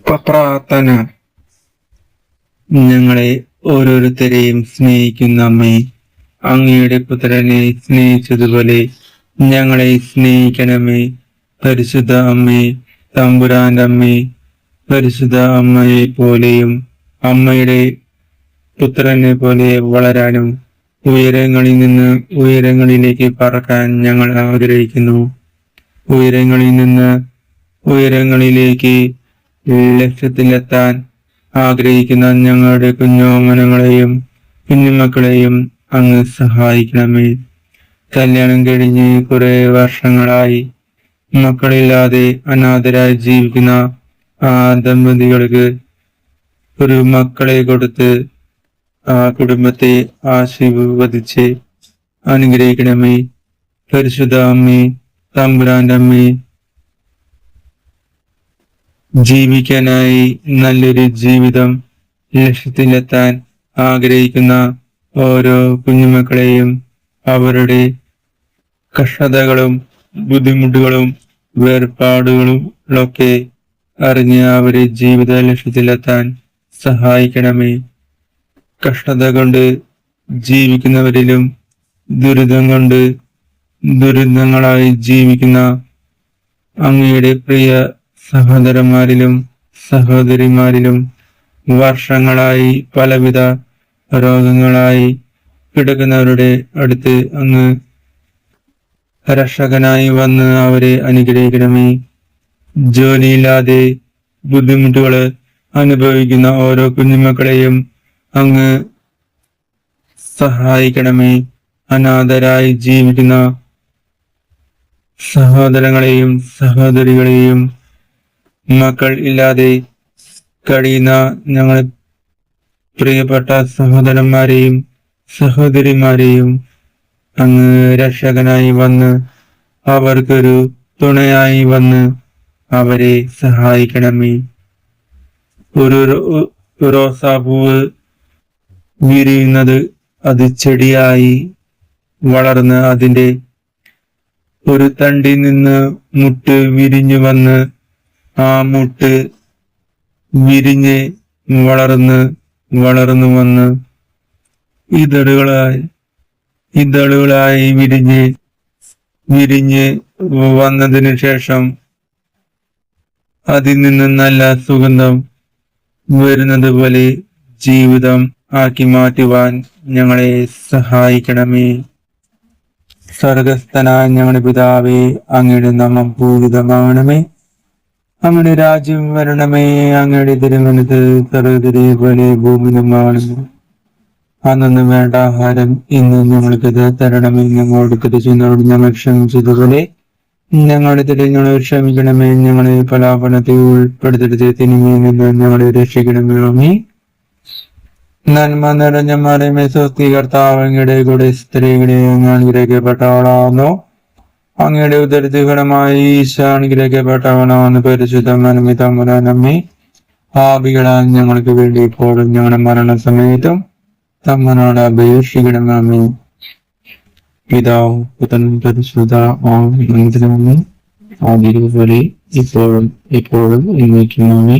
പ്രാർത്ഥന. ഞങ്ങളെ ഓരോരുത്തരെയും സ്നേഹിക്കുന്ന അമ്മേ, അങ്ങയുടെ പുത്രനെ സ്നേഹിച്ചതുപോലെ ഞങ്ങളെ സ്നേഹിക്കണമേ. പരിശുദ്ധ അമ്മേ, തമ്പുരാന്റെ അമ്മേ, പരിശുദ്ധ അമ്മയെ പോലെയും അമ്മയുടെ പുത്രനെ പോലെ വളരാനും ഉയരങ്ങളിൽ നിന്ന് ഉയരങ്ങളിലേക്ക് പറക്കാൻ ഞങ്ങൾ ആഗ്രഹിക്കുന്നു. ഉയരങ്ങളിൽ നിന്ന് ഉയരങ്ങളിലേക്ക് ലക്ഷ്യത്തിലെത്താൻ ആഗ്രഹിക്കുന്ന ഞങ്ങളുടെ കുഞ്ഞോമനങ്ങളെയും കുഞ്ഞുമക്കളെയും അങ്ങ് സഹായിക്കണമേ. കല്യാണം കഴിഞ്ഞ് കുറെ വർഷങ്ങളായി മക്കളില്ലാതെ അനാഥരായി ജീവിക്കുന്ന ആ ദമ്പതികൾക്ക് ഒരു മക്കളെ കൊടുത്ത് ആ കുടുംബത്തെ ആശീർവദിച്ച് അനുഗ്രഹിക്കണമേ. പരിശുദ്ധ അമ്മേ, തമ്പുരാന്റെ അമ്മേ, ജീവിക്കാനായി നല്ലൊരു ജീവിതം ലക്ഷ്യത്തിലെത്താൻ ആഗ്രഹിക്കുന്ന ഓരോ കുഞ്ഞുമക്കളെയും അവരുടെ കഷ്ടതകളും ബുദ്ധിമുട്ടുകളും വേർപാടുകളും ഒക്കെ അറിഞ്ഞ് അവരെ ജീവിത ലക്ഷ്യത്തിലെത്താൻ സഹായിക്കണമേ. കഷ്ടത കൊണ്ട് ജീവിക്കുന്നവരിലും ദുരിതം കൊണ്ട് ദുരിതങ്ങളായി ജീവിക്കുന്ന അങ്ങയുടെ പ്രിയ സഹോദരന്മാരിലും സഹോദരിമാരിലും വർഷങ്ങളായി പലവിധ രോഗങ്ങളായി കിടക്കുന്നവരുടെ അടുത്ത് അങ്ങ് രക്ഷകനായി വന്ന് അവരെ അനുഗ്രഹിക്കണമേ. ജോലിയില്ലാതെ ബുദ്ധിമുട്ടുകൾ അനുഭവിക്കുന്ന ഓരോ കുഞ്ഞുമക്കളെയും അങ്ങ് സഹായിക്കണമേ. അനാഥരായി ജീവിക്കുന്ന സഹോദരങ്ങളെയും സഹോദരികളെയും മക്കൾ ഇല്ലാതെ കഴിയുന്ന ഞങ്ങൾ പ്രിയപ്പെട്ട സഹോദരന്മാരെയും സഹോദരിമാരെയും അങ്ങ് രക്ഷകനായി വന്ന് അവർക്കൊരു തുണയായി വന്ന് അവരെ സഹായിക്കണമേ. ഒരു റോസാപ്പൂവ് വിരിയുന്നത് അത് ചെടിയായി വളർന്ന് അതിൻ്റെ ഒരു തണ്ടിൽ നിന്ന് മുട്ട് വിരിഞ്ഞു വന്ന് ആ മുട്ട് വിരിഞ്ഞ് വളർന്നു വന്ന് ഇതളുകളായി വിരിഞ്ഞ് വന്നതിന് ശേഷം അതിൽ നിന്ന് നല്ല സുഗന്ധം വരുന്നത് പോലെ ജീവിതം ആക്കി മാറ്റുവാൻ ഞങ്ങളെ സഹായിക്കണമേ. സ്വർഗസ്ഥനായ ഞങ്ങളുടെ പിതാവേ, അങ്ങയുടെ നാമം പൂജിതമാകണമേ. അങ്ങയുടെ രാജ്യം വരണമേ. അങ്ങയുടെ തിരുമനസ് സ്വർഗ്ഗത്തിലെ പോലെ ഭൂമിയിലുമാകണമേ. അന്നു വേണ്ട ആഹാരം ഇന്ന് ഞങ്ങൾക്ക് തരണമേ. ഞങ്ങളോട് തിരിച്ചുന്നവരോട് ഞങ്ങൾ ക്ഷമിച്ചതുപോലെ ഞങ്ങളുടെ തിരിഞ്ഞങ്ങളെ ക്ഷമിക്കണമേ. ഞങ്ങളെ പലാപനത്തിൽ ഉൾപ്പെടുത്തരുത്, തിന്മയിൽ നിന്ന് ഞങ്ങളെ രക്ഷിക്കണമേ. നന്മ നിറഞ്ഞ മറിയമേ, സ്വസ്തി, കർത്താവ് അങ്ങയുടെ കൂടെ സ്ത്രീകളെ അങ്ങ് അനുഗ്രഹിക്കപ്പെട്ടവളാവുന്നു. അങ്ങയുടെ ഉദരത്തിഫലമായി ഈശോ അനുഗ്രഹിക്കപ്പെട്ടവനാവുന്നു. പരിശുദ്ധ മറിയമേ, തമ്പുരാന്റെ അമ്മേ, പാപികളായ ഞങ്ങൾക്ക് വേണ്ടി ഇപ്പോഴും ഞങ്ങളുടെ മരണസമയത്തും തമ്പുരാനോട് അപേക്ഷിക്കണമേ. പിതാവും പുത്രനും പരിശുദ്ധാത്മാവുമായ ആദിയിലെ പോലെ ഇപ്പോഴും എന്നേക്കുമാമേ.